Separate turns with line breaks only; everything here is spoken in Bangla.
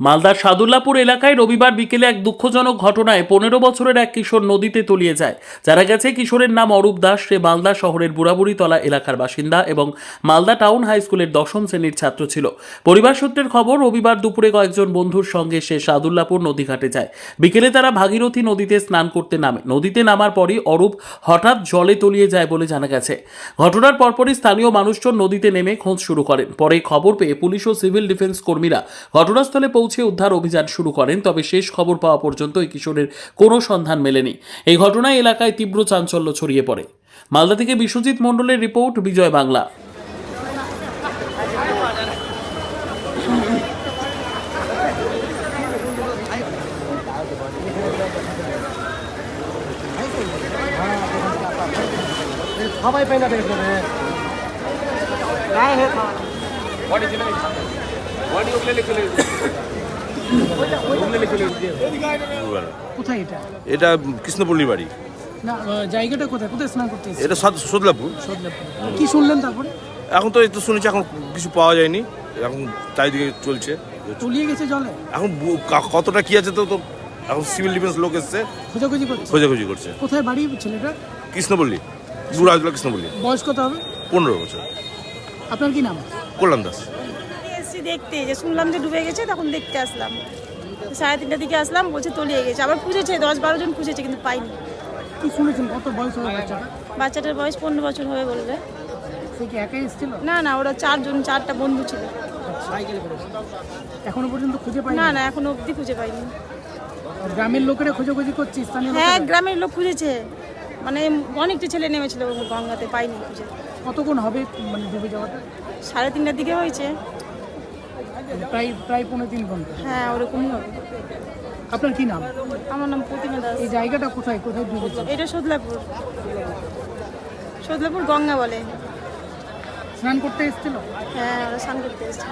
মালদার সাদুল্লাপুর এলাকায় রবিবার বিকেলে এক দুঃখজনক ঘটনায় 15 বছরের এক কিশোর নদীতে তলিয়ে যায়। জানা গেছে কিশোরের নাম অরূপ দাস। সে মালদা শহরের বুড়াবুড়িতলা এলাকার বাসিন্দা এবং মালদা টাউন হাই স্কুলের 10ম শ্রেণীর ছাত্র ছিল। পরিবার সূত্রের খবর, রবিবার দুপুরে কয়েকজন বন্ধুর সঙ্গে সে সাদুল্লাপুর নদীঘাটে যায়। বিকেলে তারা ভাগীরথী নদীতে স্নান করতে নামে। নদীতে নামার পরই অরূপ হঠাৎ জলে তলিয়ে যায় বলে জানা গেছে। ঘটনার পরপরই স্থানীয় মানুষজন নদীতে নেমে খোঁজ শুরু করেন। পরে খবর পেয়ে পুলিশ ও সিভিল ডিফেন্স কর্মীরা ঘটনাস্থলে পৌঁছে উদ্ধার অভিযান শুরু করেন। তবে শেষ খবর পাওয়া পর্যন্ত এই কিশোরের কোনো সন্ধান মেলেনি। এই ঘটনায় এলাকায় তীব্র চাঞ্চল্য ছড়িয়ে পড়ে। মালদা থেকে বিশ্বজিৎ মণ্ডলের রিপোর্ট, বিজয় বাংলা।
সবাই পাই না দেখবে গায়ে হে বডি চলে বডি ওগলে চলে
কোথায় এটা?
এটা কৃষ্ণপল্লী বাড়ি।
না, জায়গাটা কোথায়? কোথায় স্নান করতে এসেছেন?
এটা সদলাপুর।
কি শুনলেন তারপরে?
এখন তো এই তো শুনেছি, এখন কিছু পাওয়া যায়নি, এখন চারিদিকে চলছে।
তলিয়ে গেছে জলে?
এখন কতটা কি আছে তো তো এখন সিভিল ডিফেন্স লোক এসছে, খোঁজাখুঁজি করছে।
কোথায় বাড়ি ছেলেটা?
কৃষ্ণপল্লী, বুড়াজলা কৃষ্ণপল্লী।
বয়স কত হবে?
15 বছর।
আপনার কি নাম?
কল্যাণ দাস।
এসছি দেখতে, যে শুনলাম যে ডুবে গেছে, তখন দেখতে আসলাম। 3:30টার দিকে আসলাম, বলছে তলিয়ে গেছে। আবার খুঁজেছে, 10-12 জন খুঁজেছে, কিন্তু পাইনি।
কি শুনেছেন? কত বয়স হবে বাচ্চাটা?
বাচ্চাটার বয়স 15 বছর হবে বলবে।
সে কি একাই এসেছিল?
না না, ওরা 4 জন, 4টা বন্ধু ছিল।
এখনো পর্যন্ত খুঁজে পাইনি?
না না, এখনো অবধি খুঁজে পাইনি।
গ্রামের লোকেরা খোঁজাখুঁজি করছে, স্থানীয়
হ্যাঁ,
লোকেরা?
গ্রামের লোক খুঁজেছে, মানে অনেকটা ছেলে নেমেছিল গঙ্গাতে, পাইনি খুঁজে।
কতক্ষণ হবে মানে ডুবে যাওয়াটা?
3:30টার দিকে হয়েছে।
প্রায় 3.5 ঘন্টা।
হ্যাঁ, ওরকমই হবে।
আপনার কি নাম?
আমার নাম প্রতিমা দাস।
এই জায়গাটা কোথায় কোথায় ডুবেছে?
এটা সদলাপুর, সদলাপুর গঙ্গা বলে।
স্নান করতে এসেছিল?
হ্যাঁ, ওরা স্নান করতে এসেছে।